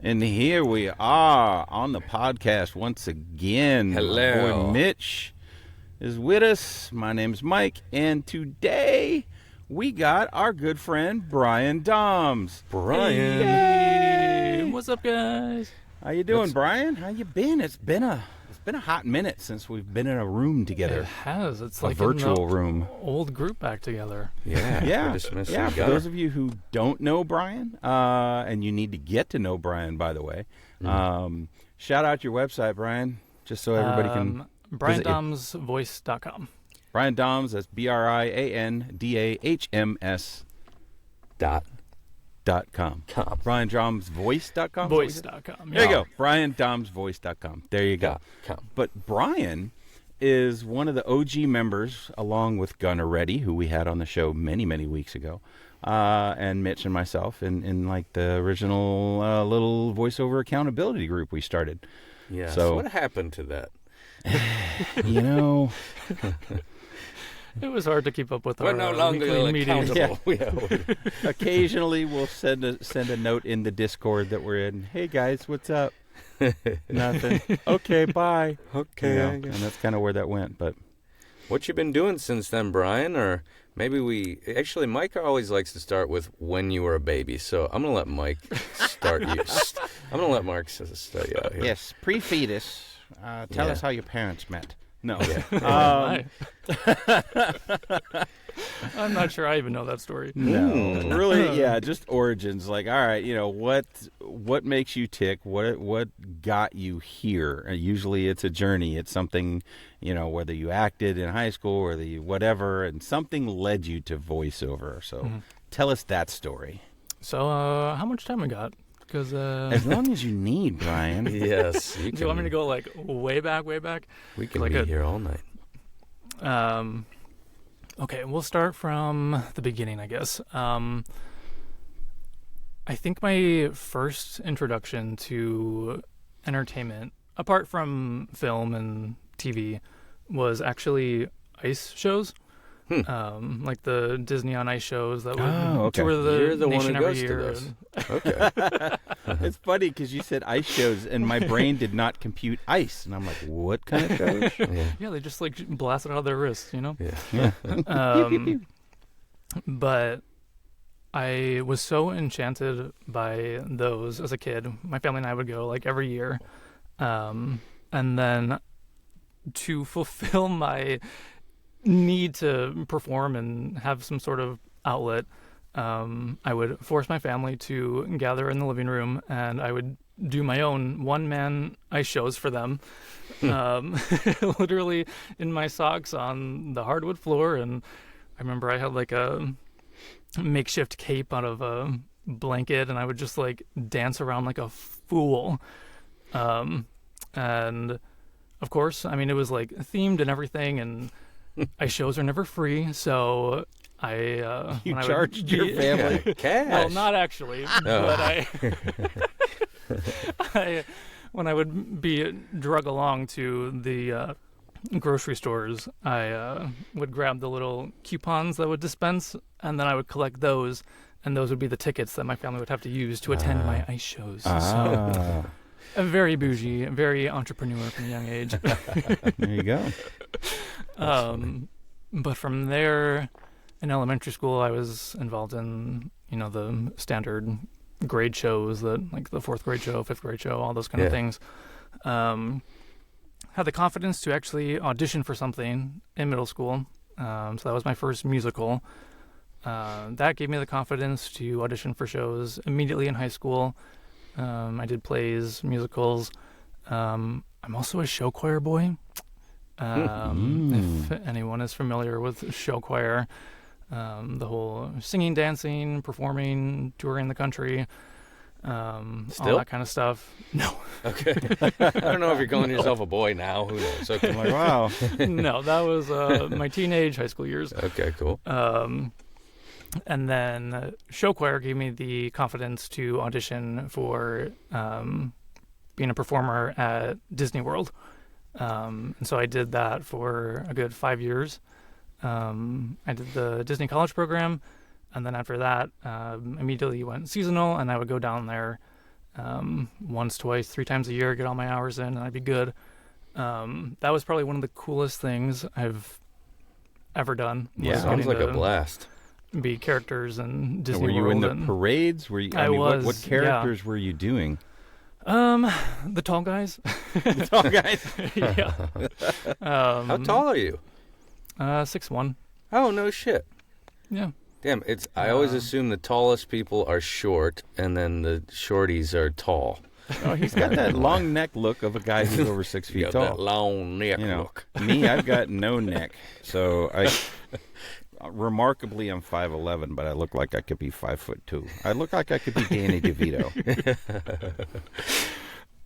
And here we are on the podcast once again. Hello. My boy Mitch is with us. My name's Mike, and today we got our good friend Brian Dahms. Brian. Hey, what's up, guys? How you doing, Brian? How you been? It's been a hot minute since we've been in a room together. It has. It's A like virtual an room. old group back together. Yeah. We're just missing For Gunner. those of you who don't know Brian, and you need to get to know Brian, by the way, shout out your website, Brian, just so everybody can. BrianDahmsVoice.com. Brian Dahms, that's BrianDahms .com. BrianDahmsVoice.com? Voice.com. There you go. BrianDahmsVoice.com. There you go. .com. But Brian is one of the OG members, along with Gunner Reddy, who we had on the show many, many weeks ago, and Mitch and myself in like the original little voiceover accountability group we started. Yeah. So- What happened to that? You know, It was hard to keep up with We're our no longer weekly meetings. accountable. Yeah. occasionally we'll send a note in the Discord that we're in. Hey guys, what's up? Nothing. Okay, bye. Okay. You know, I and guess. that's kind of where that went. But What you been doing since then, Brian? Or maybe actually, Mike always likes to start with when you were a baby. So I'm going to let Mike start you. I'm going to let Mark start you out here. yes, pre-fetus. Tell Yeah. us how your parents met. No. Hi. I'm not sure I even know that story. No, really, yeah, just origins. Like, all right, you know, what makes you tick? What got you here? Usually, it's a journey. It's something, you know, whether you acted in high school or whatever, and something led you to voiceover. So, tell us that story. So, how much time we got? Because As long as you need, Brian. Yes. do you want me to go like way back? We can like be a- here all night. Okay, we'll start from the beginning, I guess. I think my first introduction to entertainment, apart from film and TV, was actually ice shows. Like the Disney on Ice shows that would okay. tour the You're the one nation who every goes to year. those. and- Okay. It's funny because you said ice shows, and my brain did not compute ice, and I'm like, what kind of shows? Yeah, they just like blast it out of their wrists, you know? Yeah. But I was so enchanted by those as a kid. My family and I would go like every year. And then to fulfill my need to perform and have some sort of outlet, I would force my family to gather in the living room, and I would do my own one-man ice shows for them, literally in my socks on the hardwood floor. And I remember I had like a makeshift cape out of a blanket, and I would just like dance around like a fool. And of course, I mean, it was like themed and everything, and ice shows are never free, so I You when I would charged your be- family. Yeah. Cash. Well, not actually, but when I would be drug along to the grocery stores, I would grab the little coupons that would dispense, and then I would collect those, and those would be the tickets that my family would have to use to attend my ice shows. So, very bougie, very entrepreneur from a young age. There you go. But from there, in elementary school, I was involved in, you know, the standard grade shows, that like the 4th grade show, 5th grade show, all those kind of things. Had the confidence to actually audition for something in middle school. So that was my first musical. That gave me the confidence to audition for shows immediately in high school. I did plays, musicals. I'm also a show choir boy. If anyone is familiar with show choir, the whole singing, dancing, performing, touring the country, all that kind of stuff. No. Okay. I don't know if you're calling yourself a boy now. Who knows? Okay. I'm like, wow. No, that was my teenage, high school years. Okay, cool. And then show choir gave me the confidence to audition for being a performer at Disney World. And so I did that for a good 5 years. I did the Disney College program, and then after that, immediately went seasonal, and I would go down there once, twice, 3 times a year, get all my hours in, and I'd be good. That was probably one of the coolest things I've ever done. Yeah. was Sounds getting like a to blast. Be characters in Disney Were you World. in the and, parades? Were you? I was, what characters were you doing? the tall guys. The tall guys. Yeah. How tall are you? 6'1". Oh, no shit. Yeah. Damn, I always assume the tallest people are short, and then the shorties are tall. Oh, he's got that long neck look of a guy who's over 6 feet Got tall. that long neck You know, look. me, I've got no neck. So remarkably, I'm 5'11", but I look like I could be 5'2". I look like I could be Danny DeVito.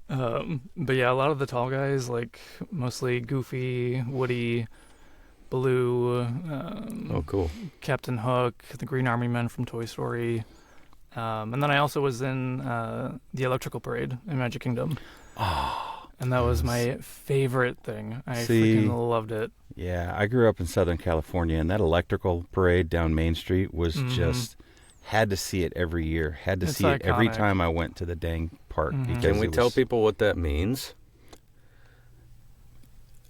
But yeah, a lot of the tall guys, like mostly Goofy, Woody, Baloo, Oh, cool. Captain Hook, the Green Army Men from Toy Story. And then I also was in the Electrical Parade in Magic Kingdom. Oh, And that was my favorite thing. I See? freaking loved it. yeah. I grew up in Southern California, and that electrical parade down Main Street was just had to see it every year. Had to It's see it every iconic. time I went to the dang park. Because Can we it tell was- people what that means?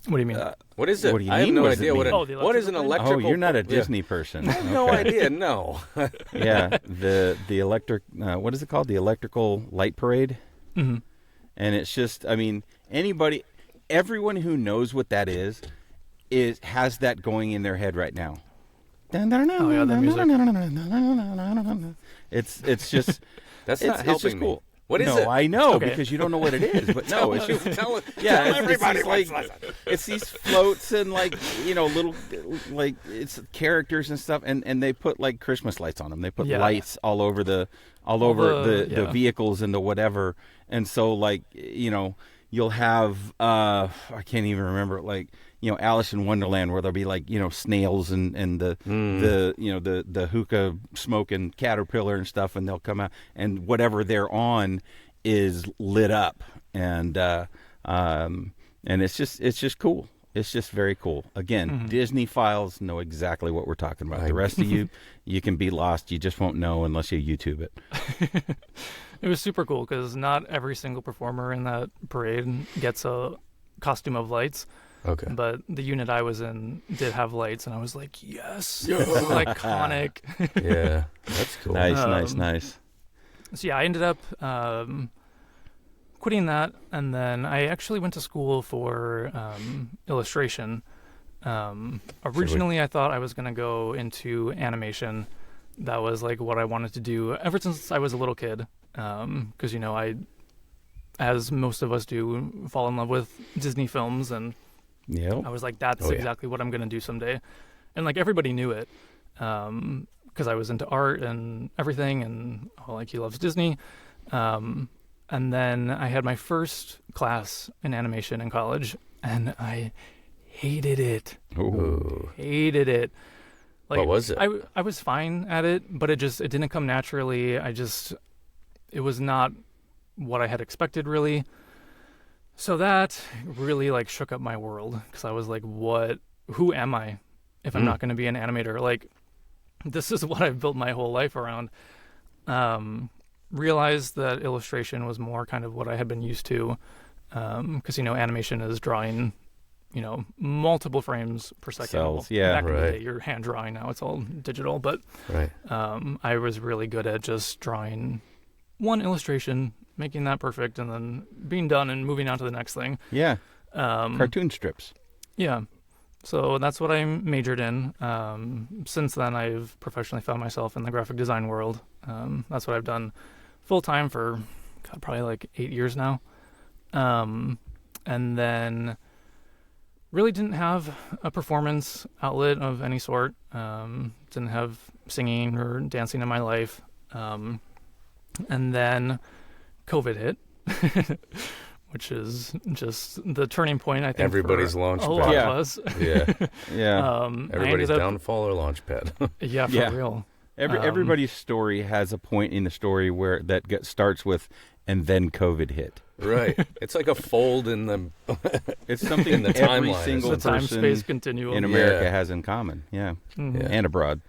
What do you mean? What is it? What do you I have mean, no what does it idea mean? Oh, the what is an electrical electrical. Oh, you're not a Yeah. Disney person. No Okay. idea. No. Yeah, the electric. What is it called? The electrical light parade. Mhm. And it's just, I mean, everyone who knows what that is has that going in their head right now. Oh, yeah, that music. It's just That's it's, not it's helping just me. cool. What is no, it? I know Okay. because you don't know what it is, but no, it's just tell, yeah, tell everybody it's what's like it's these floats and like little like it's characters and stuff, and they put like Christmas lights on them. They put Yeah. lights all over the the- vehicles and the whatever, and so like you'll have I can't even remember like Alice in Wonderland where there'll be like snails and the the hookah smoking caterpillar and stuff, and they'll come out and whatever they're on is lit up, and it's just cool. It's just very cool. Again, Disney files know exactly what we're talking about. The rest of you can be lost. You just won't know unless you YouTube it. It was super cool because not every single performer in that parade gets a costume of lights. Okay. But the unit I was in did have lights, and I was like, yes, this is iconic. Yeah, that's cool. Nice. So yeah, I ended up quitting that, and then I actually went to school for illustration. Originally, I thought I was going to go into animation. That was like what I wanted to do ever since I was a little kid. Because I, as most of us do, fall in love with Disney films, and Yep. I was like, that's Oh, yeah. exactly what I'm going to do someday. And like everybody knew it because I was into art and everything, and like he loves Disney. And then I had my first class in animation in college, and I hated it. Ooh. Hated it. Like, What was it? I was fine at it, but it didn't come naturally. It was not what I had expected, really. So that really like shook up my world because I was like, who am I if I'm not going to be an animator? Like, this is what I've built my whole life around. Realized that illustration was more kind of what I had been used to because, animation is drawing, multiple frames per second. Cells, yeah. Back in the Right. day, you're hand drawing. Now it's all digital. But Right. I was really good at just drawing one illustration, making that perfect, and then being done and moving on to the next thing. Yeah. Cartoon strips. Yeah. So that's what I majored in. Since then, I've professionally found myself in the graphic design world. That's what I've done full time for, probably like 8 years now. And then really didn't have a performance outlet of any sort. Didn't have singing or dancing in my life. And then COVID hit, which is just the turning point, I think, Everybody's for launch a pad. lot Yeah. of us. Yeah. Yeah. I Everybody's ended up, downfall or launch pad. Yeah, for Yeah. real. Everybody's story has a point in the story where starts with, and then COVID hit. Right. It's like a fold in the. It's something In the every timeline, single The time person space continuum. in America Yeah. has in common. Yeah. Mhm. Yeah. And abroad.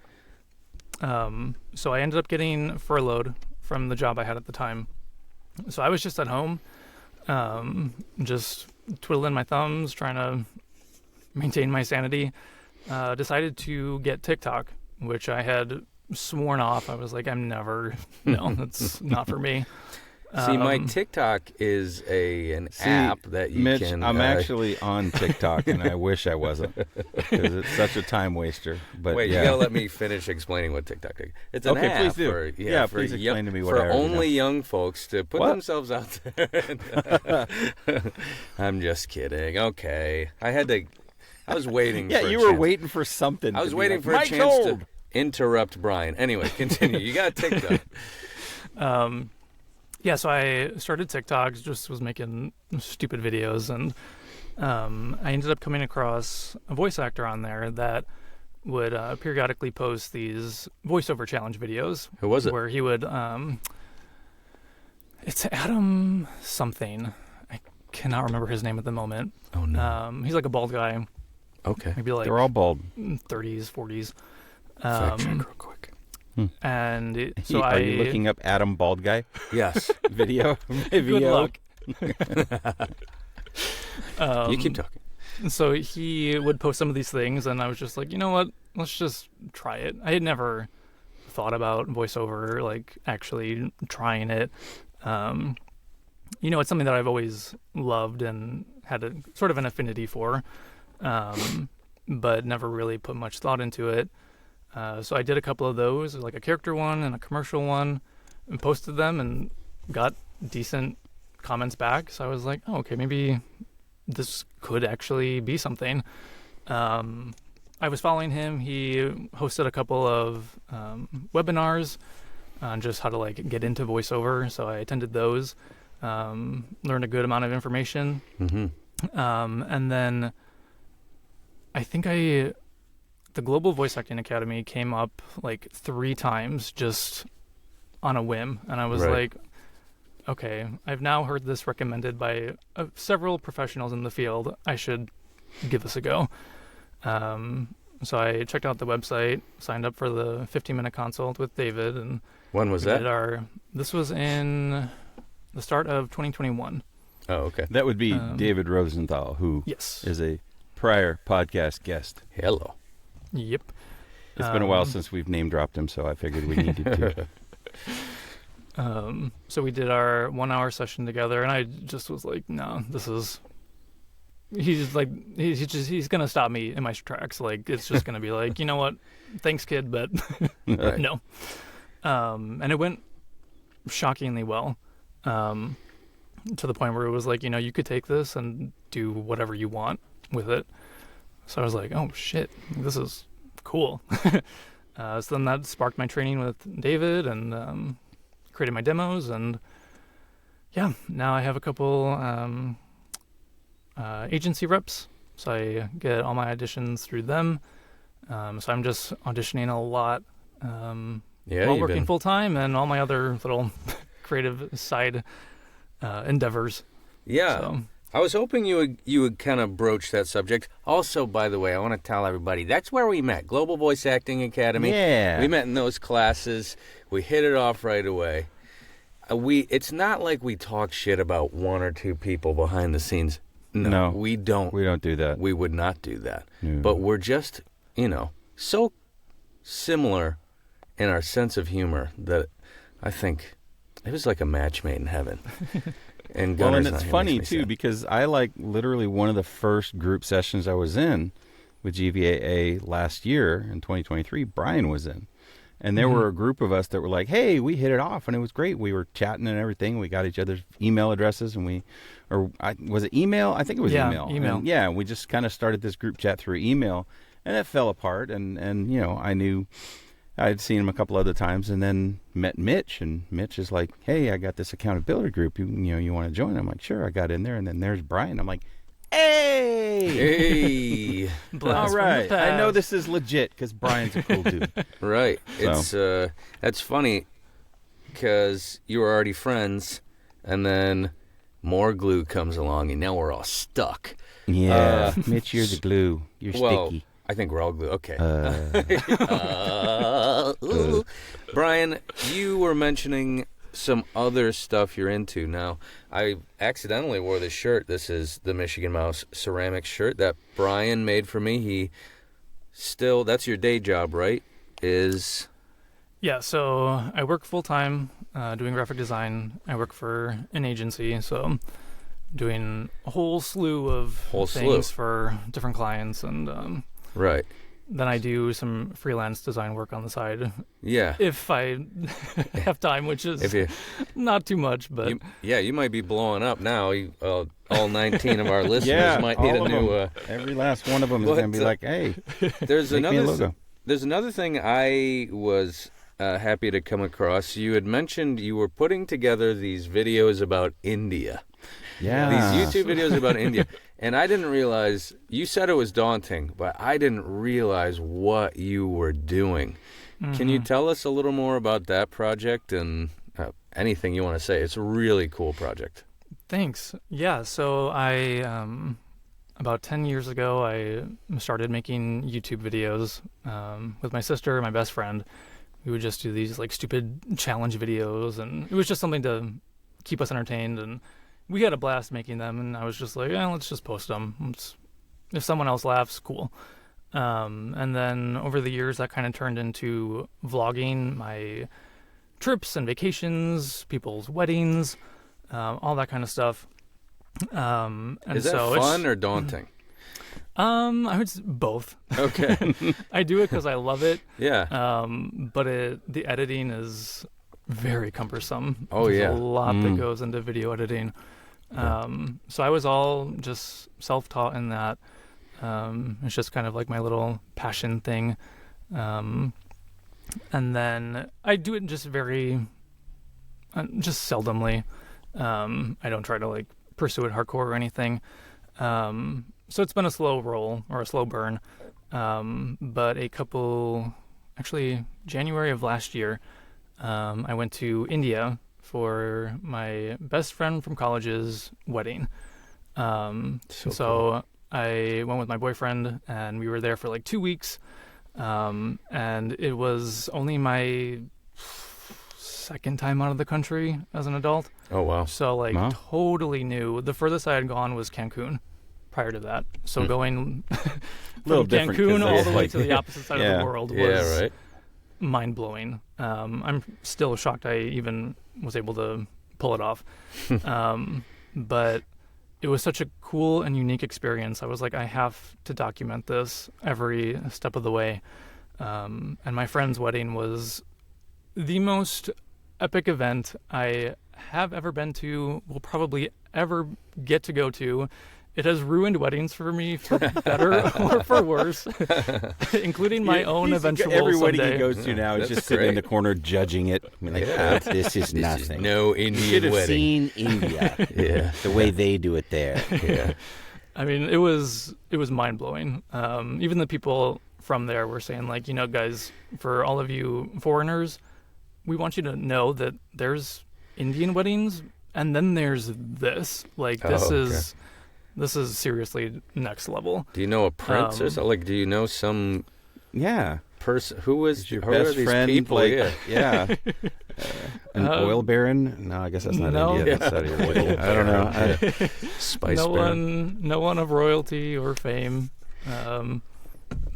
So I ended up getting furloughed from the job I had at the time. So I was just at home, just twiddling my thumbs, trying to maintain my sanity. Decided to get TikTok, which I had sworn off. I was like, no, that's not for me. See, my TikTok is an app that you Mitch, can... I'm actually on TikTok, and I wish I wasn't, because it's such a time waster. But Wait, yeah. you gotta let me finish explaining what TikTok is. It's an Okay, app please do. for for please explain to me what I for already only know. young folks to put themselves out there. I'm just kidding. Okay, I was waiting. Yeah, for you a were chance. waiting for something. I was to be waiting like, for a Mike's chance old. to interrupt Brian. Anyway, continue. You got TikTok. Yeah, so I started TikTok, just was making stupid videos, and I ended up coming across a voice actor on there that would periodically post these voiceover challenge videos. Who was it? Where he would, it's Adam something. I cannot remember his name at the moment. Oh no. He's like a bald guy, Okay. maybe like They're all bald. 30s, 40s. Fact check real quick. And Are you looking up Adam Bald Guy Yes. video? Good luck. You keep talking. So he would post some of these things, and I was just like, you know what? Let's just try it. I had never thought about voiceover, like actually trying it. It's something that I've always loved and had a sort of an affinity for, but never really put much thought into it. So I did a couple of those, like a character one and a commercial one, and posted them and got decent comments back. So I was like, oh, okay, maybe this could actually be something. I was following him. He hosted a couple of webinars on just how to like get into voiceover. So I attended those, learned a good amount of information. Mm-hmm. And then I think the Global Voice Acting Academy came up like 3 times just on a whim. And I was like, okay, I've now heard this recommended by several professionals in the field. I should give this a go. So I checked out the website, signed up for the 15-minute consult with David. And when was that? This was in the start of 2021. Oh, okay. That would be David Rosenthal, who is a prior podcast guest. Hello. Yep. It's been a while since we've name dropped him, so I figured we needed to. So we did our 1-hour session together, and I just was like, no, he's gonna stop me in my tracks. Like, it's just gonna be like, you know what, thanks kid, but no. And it went shockingly well, to the point where it was like, you could take this and do whatever you want with it. So I was like, oh shit, this is cool. So then that sparked my training with David and created my demos, and yeah, now I have a couple agency reps, so I get all my auditions through them. So I'm just auditioning a lot while working full time, and all my other little creative side endeavors. Yeah. So. I was hoping you would kind of broach that subject. Also, by the way, I want to tell everybody, that's where we met. Global Voice Acting Academy. Yeah. We met in those classes. We hit it off right away. It's not like we talk shit about 1 or 2 people behind the scenes. No, we don't. We don't do that. We would not do that. No. But we're just, so similar in our sense of humor that I think it was like a match made in heaven. And it's funny too, because I literally one of the first group sessions I was in with GVAA last year in 2023, Brian was in. And there were a group of us that were like, hey, we hit it off and it was great. We were chatting and everything. We got each other's email addresses and was it email? I think it was email. Email. And we just kind of started this group chat through email, and it fell apart. And I knew I'd seen him a couple other times, and then met Mitch, and Mitch is like, hey, I got this accountability group. You want to join? I'm like, sure. I got in there, and then there's Brian. I'm like, hey! All right. I know this is legit because Brian's a cool dude. Right. So. It's that's funny because you were already friends, and then more glue comes along, and now we're all stuck. Yeah. Mitch, you're the glue. You're sticky. I think we're all glue. Okay. Brian, you were mentioning some other stuff you're into. Now, I accidentally wore this shirt. This is the Michigan Mouse ceramic shirt that Brian made for me. That's your day job, right? Yeah, so I work full-time doing graphic design. I work for an agency, so I'm doing a whole slew of things for different clients. And right. Then I do some freelance design work on the side. Yeah. If I have time, which is not too much. But you might be blowing up now. All 19 of our listeners might need a new... Every last one of them is going to be like, hey, there's make me a logo. There's another thing I was happy to come across. You had mentioned you were putting together these videos about India. Yeah. These YouTube videos about India. And I didn't realize, you said it was daunting, but I didn't realize what you were doing. Mm-hmm. Can you tell us a little more about that project and anything you want to say? It's a really cool project. Thanks. Yeah, so I, about 10 years ago, I started making YouTube videos with my sister and my best friend. We would just do these like stupid challenge videos, and it was just something to keep us entertained, and we had a blast making them, and I was just like, let's just post them. If someone else laughs, cool. And then over the years, that kind of turned into vlogging my trips and vacations, people's weddings, all that kind of stuff. And is that fun or daunting? I would say both. Okay. I do it because I love it. Yeah. But the editing is very cumbersome. Oh, There's yeah. a lot that goes into video editing. So I was all just self-taught in that. It's just kind of like my little passion thing. And then I do it just just seldomly. I don't try to like pursue it hardcore or anything. So it's been a slow roll or a slow burn. But actually January of last year, I went to India for my best friend from college's wedding. So cool. I went with my boyfriend, and we were there for like 2 weeks. And it was only my second time out of the country as an adult. Oh, wow. So totally new. The furthest I had gone was Cancun prior to that. So going from Cancun all the way to the opposite side of the world was mind-blowing. I'm still shocked I even was able to pull it off. But it was such a cool and unique experience. I was like, I have to document this every step of the way. And my friend's wedding was the most epic event I have ever been to, will probably ever get to go to. It has ruined weddings for me, for better or for worse, including my own eventual Every someday. wedding he goes to now is just sitting in the corner judging it. I mean, this is nothing. Is no Indian wedding. You should have seen India. The way they do it there. Yeah. I mean, it was mind-blowing. Even the people from there were saying, like, guys, for all of you foreigners, we want you to know that there's Indian weddings, and then there's this. Like, This is seriously next level. Do you know a prince or something? Like, do you know some person? Who is your best friend? People? An oil baron? No, I guess that's not India. That's Saudi Arabia. I don't know. Spice baron. No one of royalty or fame.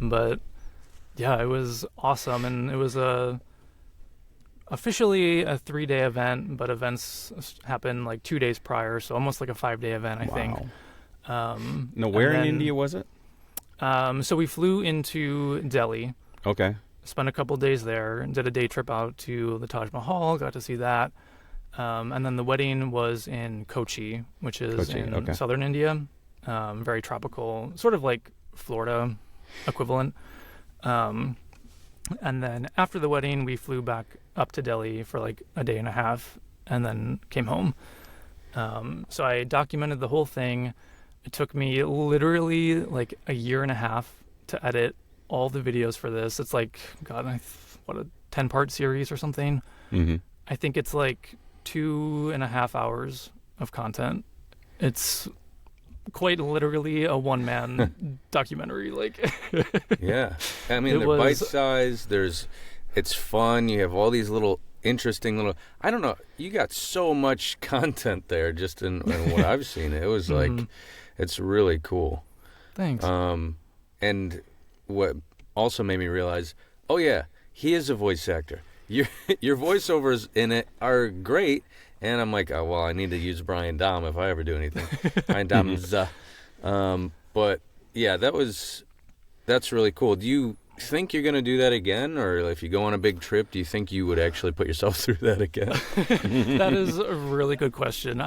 But yeah, it was awesome, and it was officially a 3-day event, but events happened like 2 days prior, so almost like a 5-day event, I think. Where in India was it? So we flew into Delhi. Okay. Spent a couple days there, did a day trip out to the Taj Mahal, got to see that. And then the wedding was in Kochi, which is in southern India. Very tropical, sort of like Florida equivalent. And then after the wedding, we flew back up to Delhi for like a day and a half and then came home. So I documented the whole thing. It took me literally like a year and a half to edit all the videos for this. It's like, God, a 10-part series or something. Mm-hmm. I think it's like 2.5 hours of content. It's quite literally a one-man documentary. Yeah. I mean, they're bite-sized. It's fun. You have all these little interesting little. I don't know. You got so much content there, just in what I've seen. It was like, it's really cool. Thanks. And what also made me realize, oh yeah, he is a voice actor. Your voiceovers in it are great. And I'm like, oh, well, I need to use Brian Dahms if I ever do anything. Brian Dahms. But yeah, that's really cool. Do you think you're going to do that again? Or if you go on a big trip, do you think you would actually put yourself through that again? That is a really good question.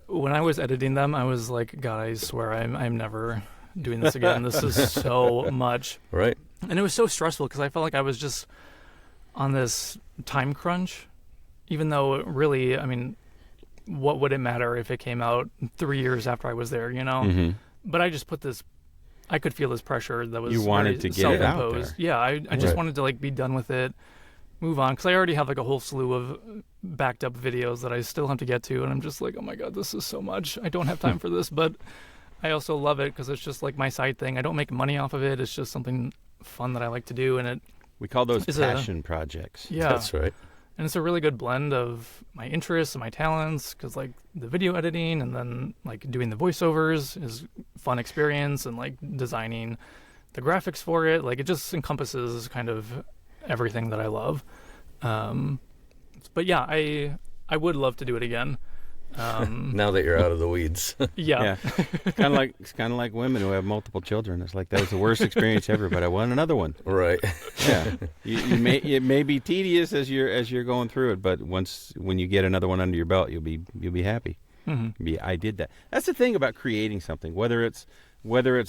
When I was editing them, I was like, God, I swear I'm never doing this again. This is so much. Right. And it was so stressful because I felt like I was just on this time crunch. Even though, really, I mean, what would it matter if it came out 3 years after I was there, you know? Mm-hmm. But I just put this, I could feel this pressure that was You wanted to get it out self-imposed. there. Yeah, I just wanted to, like, be done with it, move on. Because I already have, like, a whole slew of backed up videos that I still have to get to. And I'm just like, oh, my God, this is so much. I don't have time for this. But I also love it because it's just, like, my side thing. I don't make money off of it. It's just something fun that I like to do. And We call those passion projects. Yeah. That's right. And it's a really good blend of my interests and my talents because, like, the video editing and then, like, doing the voiceovers is fun experience and, like, designing the graphics for it. Like, it just encompasses kind of everything that I love. But, yeah, I would love to do it again. Now that you're out of the weeds. Yeah. It's kind of like women who have multiple children. It's like that was the worst experience ever, but I want another one. Right. Yeah. It may be tedious as you're going through it, but when you get another one under your belt, you'll be happy. Mm-hmm. I did that. That's the thing about creating something, whether it's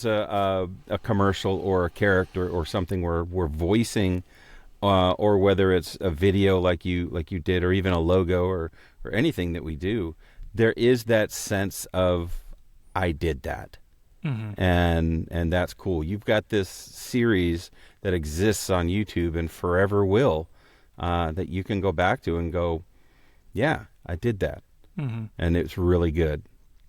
a commercial or a character or something we're voicing, or whether it's a video like you did, or even a logo or anything that we do. There is that sense of I did that, and that's cool. You've got this series that exists on YouTube and forever will, that you can go back to and go, yeah, I did that, and it's really good.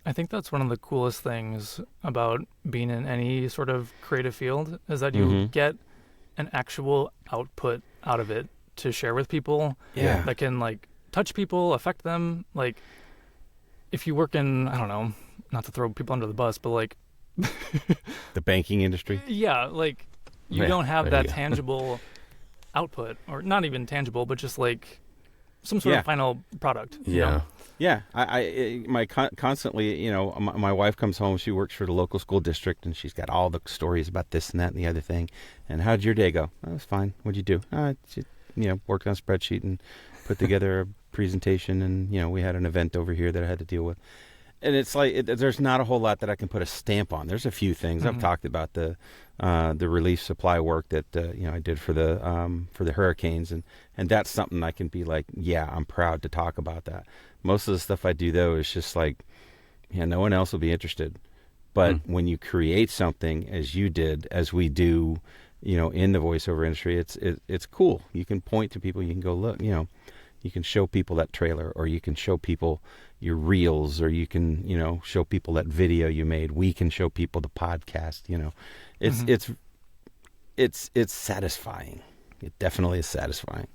I think that's one of the coolest things about being in any sort of creative field is that you get an actual output out of it to share with people. Yeah. That can, like, touch people, affect them. Like, if you work in, I don't know, not to throw people under the bus, but, like, The banking industry. yeah, like, you don't have that tangible output, or not even tangible, but just, like, some sort of final product. you know? Yeah, constantly, my wife comes home. She works for the local school district, and she's got all the stories about this and that and the other thing. And how'd your day go? Oh, it was fine. What'd you do? Worked on a spreadsheet and put together a presentation, and we had an event over here that I had to deal with. And it's like there's not a whole lot that I can put a stamp on. There's a few things. I've talked about the relief supply work that I did for the hurricanes, and that's something I can be like, yeah, I'm proud to talk about that. Most of the stuff I do though is just like, yeah, no one else will be interested. But when you create something as you did, as we do, in the voiceover industry, it's cool. You can point to people. You can go look. You can show people that trailer, or you can show people your reels, or you can show people that video you made. We can show people the podcast. It's satisfying. It definitely is satisfying.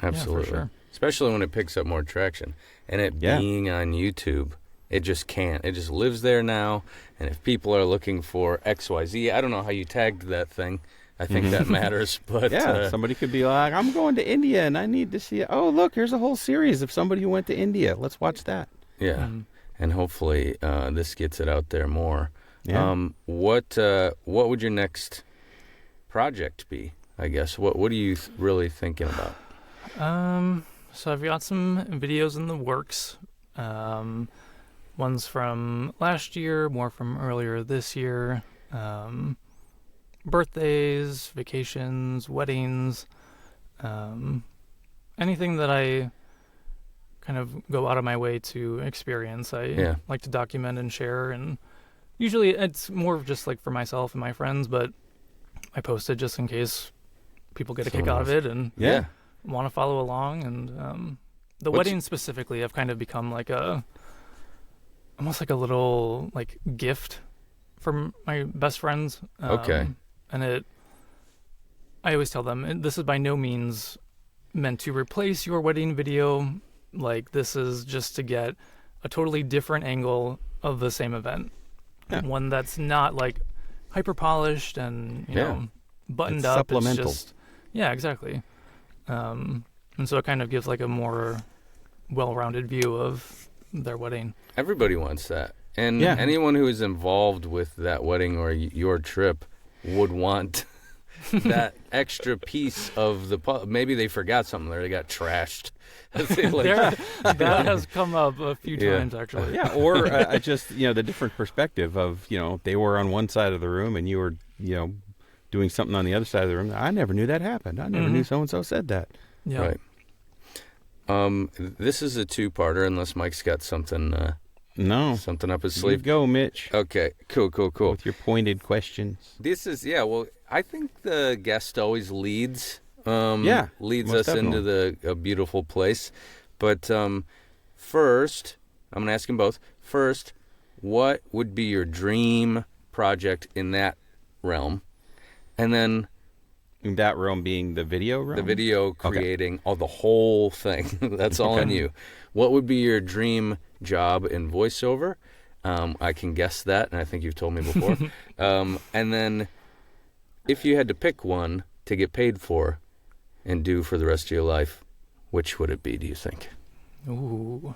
Absolutely. Yeah, for sure. Especially when it picks up more traction. And it being on YouTube, it just can't. It just lives there now. And if people are looking for XYZ, I don't know how you tagged that thing. I think that matters. But somebody could be like, I'm going to India and I need to see it. Oh, look, here's a whole series of somebody who went to India. Let's watch that. Yeah. And hopefully this gets it out there more. Yeah. What would your next project be, I guess? What are you really thinking about? So I've got some videos in the works. One's from last year, more from earlier this year. Birthdays, vacations, weddings, anything that I kind of go out of my way to experience. I like to document and share, and usually it's more of just like for myself and my friends, but I post it just in case people get a kick out of it and want to follow along. And the weddings specifically have kind of become like almost like a little like gift from my best friends. Okay. And I always tell them, this is by no means meant to replace your wedding video. Like, this is just to get a totally different angle of the same event. Yeah. One that's not like hyper polished and, you know, buttoned It's up. supplemental. It's just, yeah, exactly. And so it kind of gives like a more well-rounded view of their wedding. Everybody wants that. And anyone who is involved with that wedding or your trip would want that extra piece of the maybe they forgot something there. They got trashed. That has come up a few times, actually. Yeah, or just, the different perspective of, they were on one side of the room and you were, doing something on the other side of the room. I never knew that happened. I never knew so-and-so said that. Yeah. Right. This is a two-parter unless Mike's got something something up his sleeve. Go, Mitch. Okay, cool. With your pointed questions. This is, I think the guest always leads leads us into a beautiful place. But first, I'm going to ask them both. First, what would be your dream project in that realm? And then... In that realm being the video realm? The video creating the whole thing. That's all on you. What would be your dream job in voiceover? I can guess that, and I think you've told me before. And then if you had to pick one to get paid for and do for the rest of your life, which would it be, do you think? Ooh.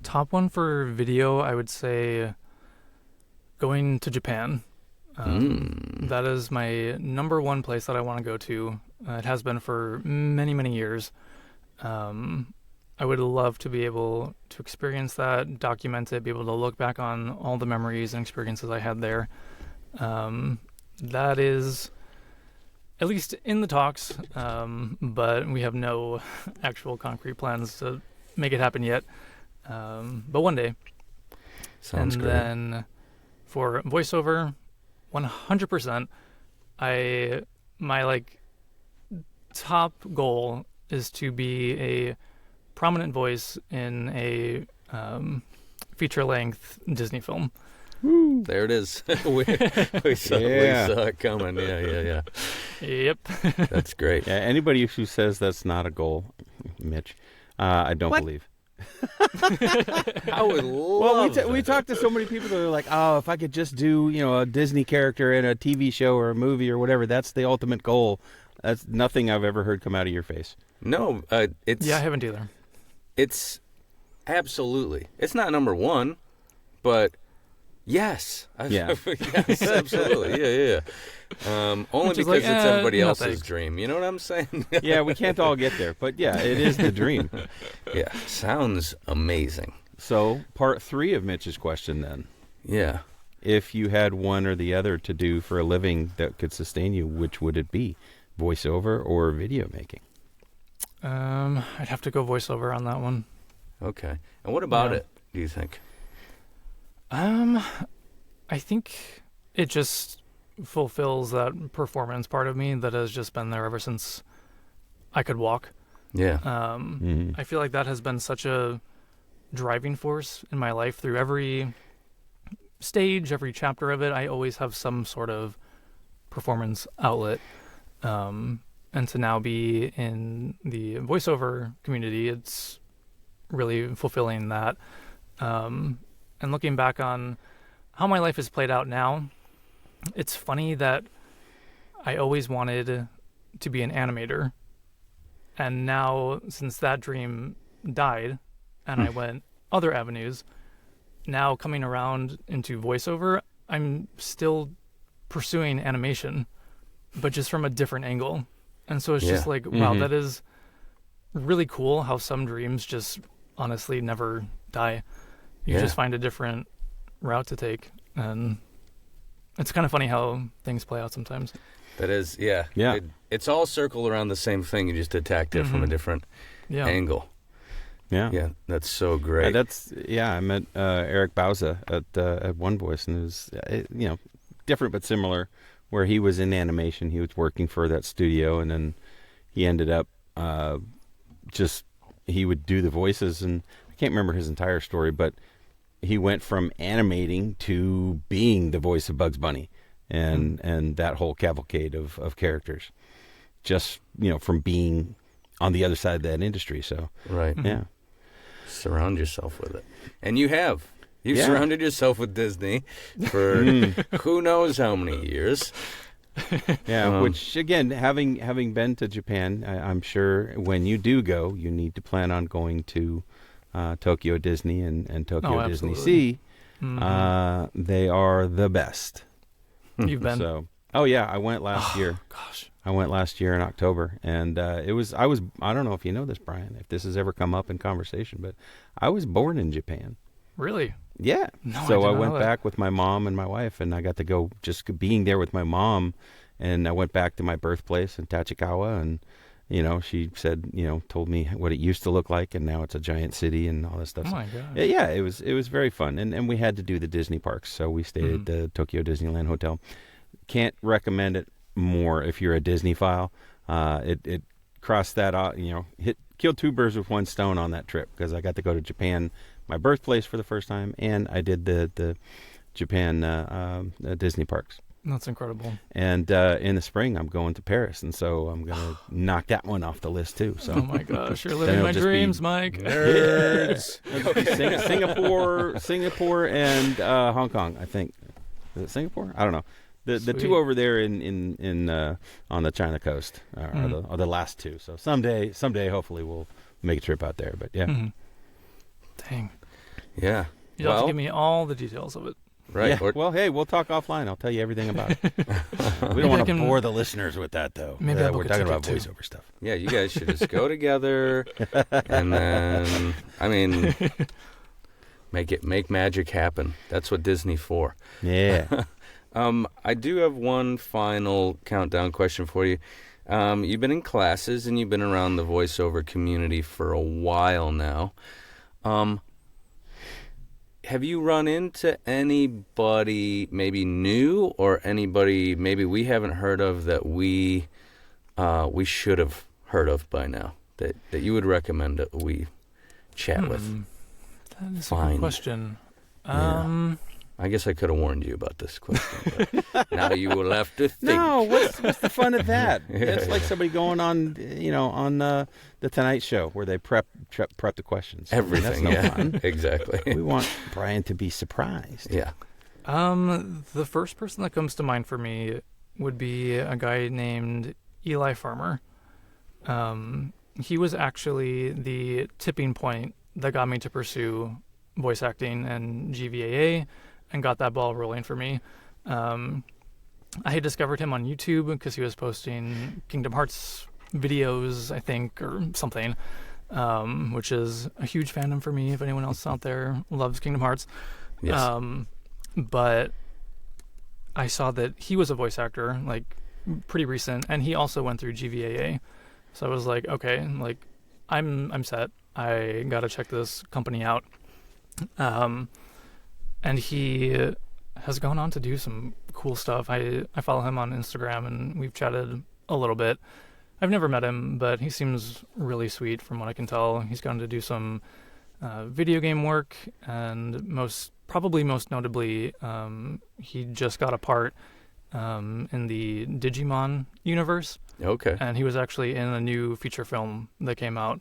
Top one for video, I would say going to Japan. That is my number one place that I want to go to. It has been for many, many years. I would love to be able to experience that, document it, be able to look back on all the memories and experiences I had there. That is at least in the talks, but we have no actual concrete plans to make it happen yet. But one day. Sounds great. And then for voiceover, 100%, my top goal is to be a prominent voice in a feature-length Disney film. Woo. There it is. we saw it coming. Yeah. Yep. That's great. Yeah, anybody who says that's not a goal, Mitch, I don't believe. I would love we talked to so many people that are like, oh, if I could just do, a Disney character in a TV show or a movie or whatever, that's the ultimate goal. That's nothing I've ever heard come out of your face. No, it's... Yeah, I haven't either. It's absolutely. It's not number one, but yes. Yes, absolutely. Yeah. Only because it's everybody else's dream. You know what I'm saying? Yeah, we can't all get there, but yeah, it is the dream. Yeah, sounds amazing. So, part 3 of Mitch's question then. Yeah. If you had one or the other to do for a living that could sustain you, which would it be? Voiceover or video making? I'd have to go voiceover on that one. Okay. And what about it, do you think? I think it just fulfills that performance part of me that has just been there ever since I could walk. Yeah. I feel like that has been such a driving force in my life through every stage, every chapter of it. I always have some sort of performance outlet. And to now be in the voiceover community, it's really fulfilling that. And looking back on how my life has played out now, it's funny that I always wanted to be an animator. And now, since that dream died and I went other avenues, now coming around into voiceover, I'm still pursuing animation, but just from a different angle. And so it's just like, wow, that is really cool how some dreams just honestly never die. You just find a different route to take. And it's kind of funny how things play out sometimes. That is, yeah. It's all circled around the same thing. You just attacked it from a different angle. Yeah, that's so great. I met Eric Bauza at One Voice, and it was different but similar. Where he was in animation, he was working for that studio, and then he ended up he would do the voices, and I can't remember his entire story, but he went from animating to being the voice of Bugs Bunny. and that whole cavalcade of characters, just from being on the other side of that industry. So right, yeah, surround yourself with it, and you have. You've Yeah. surrounded yourself with Disney for who knows how many years. Yeah, which again, having been to Japan, I'm sure when you do go, you need to plan on going to Tokyo Disney and Tokyo Disney Sea. They are the best. You've been? So, oh yeah, I went last year. Gosh. I went last year in October, and I don't know if you know this, Brian, if this has ever come up in conversation, but I was born in Japan. Really? Yeah. No, So I I did not went know that. back with my mom and my wife, and I got to go just being there with my mom. And I went back to my birthplace in Tachikawa, and she said, told me what it used to look like, and now it's a giant city and all this stuff. Oh So, my God. yeah, it was very fun, and we had to do the Disney parks, so we stayed at the Tokyo Disneyland Hotel. Can't recommend it more if you're a Disney-phile. It crossed that out, killed two birds with one stone on that trip, because I got to go to Japan, my birthplace, for the first time, and I did the Japan Disney parks. That's incredible. And in the spring, I'm going to Paris, and so I'm going to knock that one off the list too. So Oh my gosh, you're Then living it'll my just be dreams, Mike. nerds. Singapore, and Hong Kong. I think. Is it Singapore? I don't know. The Sweet. two over there in on the China coast are the last two. So someday, hopefully, we'll make a trip out there. But yeah. Mhm. Dang. Yeah. You'll have to give me all the details of it. Right. Yeah. Or- Well, hey, we'll talk offline. I'll tell you everything about it. We don't want to bore the listeners with that, though. Maybe I'll We're book a talking about ticket, too. voiceover stuff. yeah, you guys should just go together, and then make magic happen. That's what Disney's for. Yeah. I do have one final countdown question for you. You've been in classes and you've been around the voiceover community for a while now. Have you run into anybody maybe new or anybody maybe we haven't heard of that we should have heard of by now that you would recommend that we chat with? That is a Fine. good question. Yeah. I guess I could have warned you about this question, but now you will have to think. No, what's the fun of that? It's like somebody going on, on the Tonight Show where they prep the questions. Everything, That's no yeah, fun. exactly. We want Brian to be surprised. Yeah. The first person that comes to mind for me would be a guy named Eli Farmer. He was actually the tipping point that got me to pursue voice acting and GVAA and got that ball rolling for me. I had discovered him on YouTube because he was posting Kingdom Hearts videos, I think, or something, which is a huge fandom for me if anyone else out there loves Kingdom Hearts. Yes. But I saw that he was a voice actor, like, pretty recent, and he also went through GVAA. So I was like, okay, like, I'm set. I gotta check this company out. And he has gone on to do some cool stuff. I follow him on Instagram, and we've chatted a little bit. I've never met him, but he seems really sweet from what I can tell. He's gone to do some video game work, and most notably, he just got a part in the Digimon universe. Okay. And he was actually in a new feature film that came out.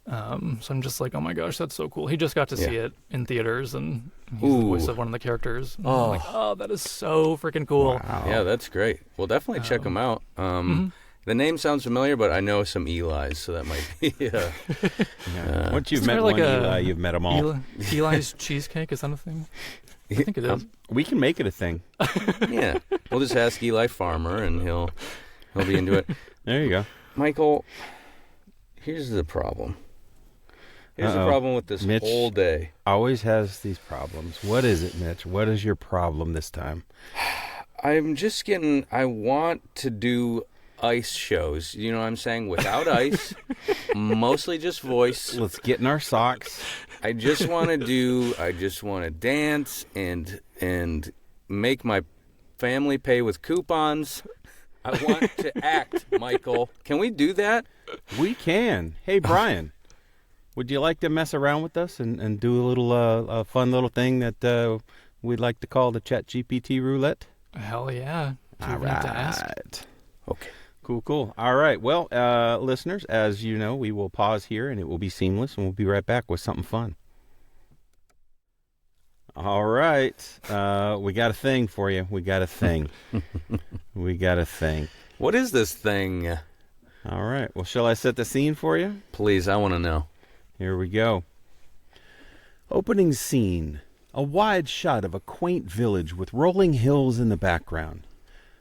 So I'm just like, oh my gosh, that's so cool. He just got to see it in theaters, and he's the voice of one of the characters. And I'm like, oh, that is so freaking cool. Wow. Yeah, that's great. Well, definitely check him out. The name sounds familiar, but I know some Eli's, so that might be. Once you've Isn't met there like one a Eli, you've met them all. Eli's cheesecake, is that a thing? I think it is. We can make it a thing. Yeah, we'll just ask Eli Farmer, and he'll be into it. There you go. Michael, here's the problem. Here's the Uh-oh. problem with this Mitch whole day. Always has these problems. What is it, Mitch? What is your problem this time? I'm just getting. I want to do ice shows. You know what I'm saying? Without ice, mostly just voice. Let's get in our socks. I just want to dance and make my family pay with coupons. I want to act, Michael. Can we do that? We can. Hey, Brian, would you like to mess around with us and do a little a fun little thing that we'd like to call the Chat GPT roulette? Hell yeah. Do you All even have to ask? right. Okay. Cool. All right. Well, listeners, as you know, we will pause here and it will be seamless, and we'll be right back with something fun. All right. We got a thing for you. We got a thing. What is this thing? All right. Well, shall I set the scene for you? Please, I want to know. Here we go. Opening scene. A wide shot of a quaint village with rolling hills in the background.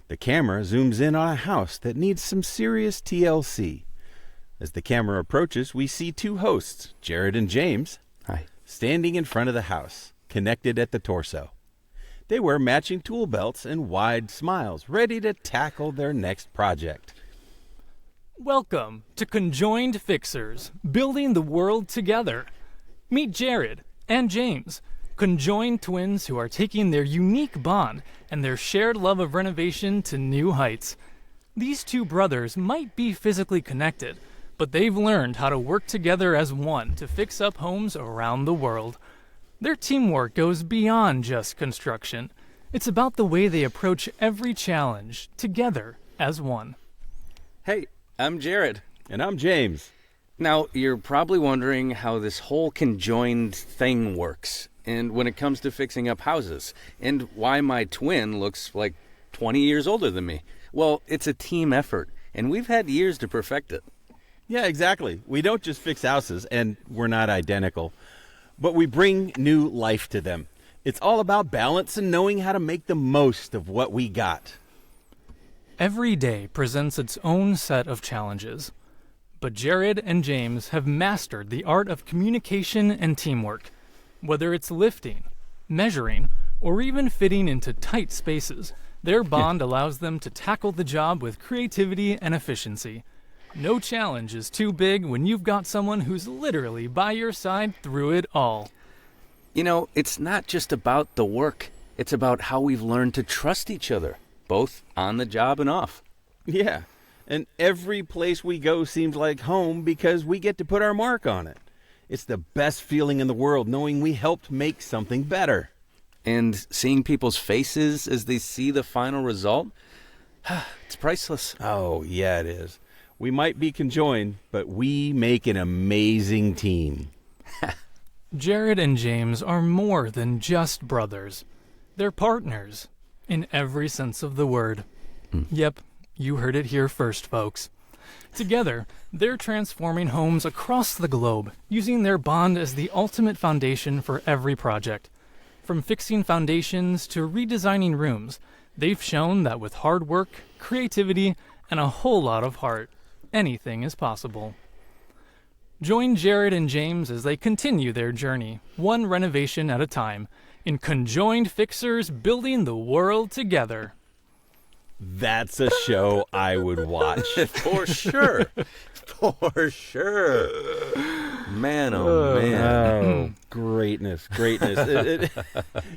The camera zooms in on a house that needs some serious TLC. As the camera approaches, we see two hosts, Jared and James, Hi. standing in front of the house, connected at the torso. They wear matching tool belts and wide smiles, ready to tackle their next project. Welcome to Conjoined Fixers, building the world together. Meet Jared and James, conjoined twins who are taking their unique bond and their shared love of renovation to new heights. These two brothers might be physically connected, but they've learned how to work together as one to fix up homes around the world. Their teamwork goes beyond just construction. It's about the way they approach every challenge together as one. Hey, I'm Jared. And I'm James. Now, you're probably wondering how this whole conjoined thing works, and when it comes to fixing up houses, and why my twin looks like 20 years older than me. Well, it's a team effort, and we've had years to perfect it. Yeah, exactly. We don't just fix houses, and we're not identical, but we bring new life to them. It's all about balance and knowing how to make the most of what we got. Every day presents its own set of challenges, but Jared and James have mastered the art of communication and teamwork. Whether it's lifting, measuring, or even fitting into tight spaces, their bond allows them to tackle the job with creativity and efficiency. No challenge is too big when you've got someone who's literally by your side through it all. You know, it's not just about the work. It's about how we've learned to trust each other, both on the job and off. Yeah, and every place we go seems like home because we get to put our mark on it. It's the best feeling in the world knowing we helped make something better. And seeing people's faces as they see the final result, it's priceless. Oh, yeah, it is. We might be conjoined, but we make an amazing team. Jared and James are more than just brothers. They're partners, in every sense of the word. Yep, you heard it here first, folks. Together, they're transforming homes across the globe, using their bond as the ultimate foundation for every project. From fixing foundations to redesigning rooms, they've shown that with hard work, creativity, and a whole lot of heart, anything is possible. Join Jared and James as they continue their journey, one renovation at a time, in Conjoined Fixers building the world together. That's a show I would watch. For sure. For sure. Man, oh man. Oh, greatness.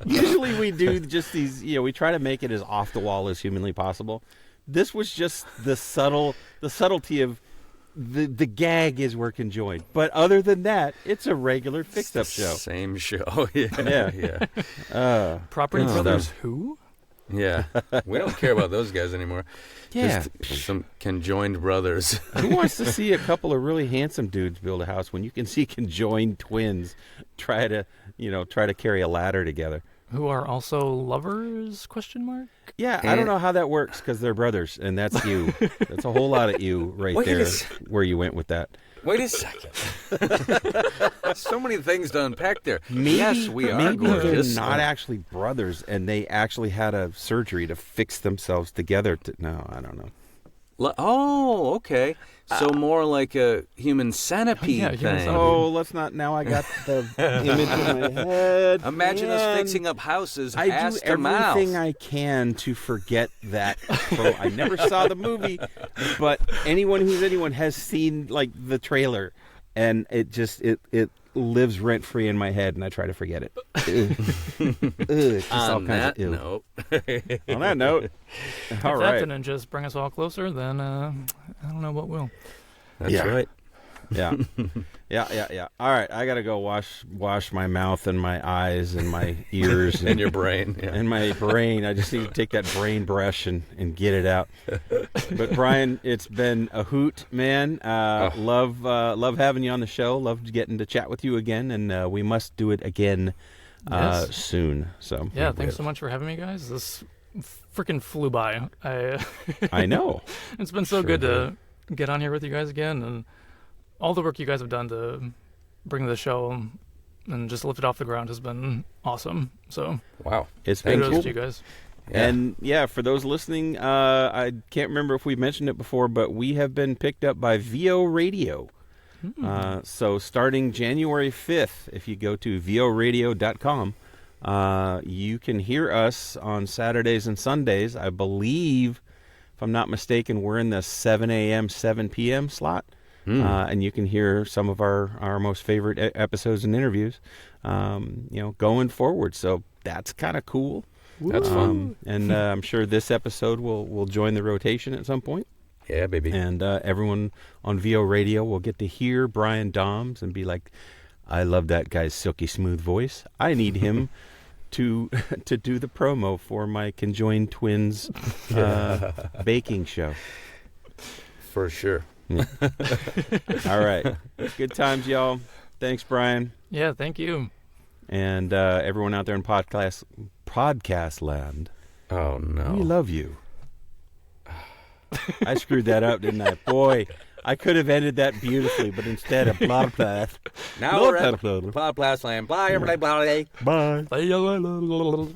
Usually we do just these, we try to make it as off the wall as humanly possible. This was just the subtlety of the gag is we're conjoined. But other than that, it's a regular fix-up show. Same show. Yeah. Property good Brothers stuff. who? Yeah. We don't care about those guys anymore. Yeah. Just some conjoined brothers. Who wants to see a couple of really handsome dudes build a house when you can see conjoined twins try to carry a ladder together? Who are also lovers, ? Yeah, I don't know how that works because they're brothers, and that's you. That's a whole lot of you right there where you went with that. Wait a second. So many things to unpack there. Maybe, yes, we are maybe gorgeous. they're not actually brothers, and they actually had a surgery to fix themselves together. No, I don't know. Oh, okay. So more like a human centipede yeah, thing. human centipede. Oh, let's not. Now I got the image in my head. Imagine us Man. fixing up houses I ass do to mouth. everything I can to forget that. So I never saw the movie, but anyone has seen like the trailer, and it lives rent free in my head, and I try to forget it. It's just all On kinds that of note. On that note, If all that right. didn't just bring us all closer, then I don't know what will. That's Yeah. right. Yeah. Yeah. All right, I gotta go wash my mouth and my eyes and my ears And your brain. Yeah. and my brain. I just need to take that brain brush and get it out. But Brian, it's been a hoot, man. Love having you on the show. Love getting to chat with you again, and we must do it again soon. So yeah, thanks so much for having me, guys. This freaking flew by. I know. It's been so good to get on here with you guys again, and all the work you guys have done to bring the show and just lift it off the ground has been awesome. So wow, it's been kudos cool to you guys. Yeah. And yeah, for those listening, I can't remember if we mentioned it before, but we have been picked up by VO Radio. So starting January 5th, if you go to voradio.com, you can hear us on Saturdays and Sundays. I believe, if I'm not mistaken, we're in the 7 a.m., 7 p.m. slot. And you can hear some of our most favorite episodes and interviews, going forward. So that's kind of cool. That's fun. And I'm sure this episode will join the rotation at some point. Yeah, baby. And everyone on VO Radio will get to hear Brian Dahms and be like, I love that guy's silky smooth voice. I need him to do the promo for my conjoined twins baking show. For sure. All right. Good times, y'all. Thanks, Brian. Yeah, thank you. And everyone out there in podcast land. Oh, no. We love you. I screwed that up, didn't I? Boy, I could have ended that beautifully, but instead of blah, blah. Now we're at podcast land. Bye, everybody. Bye. Bye.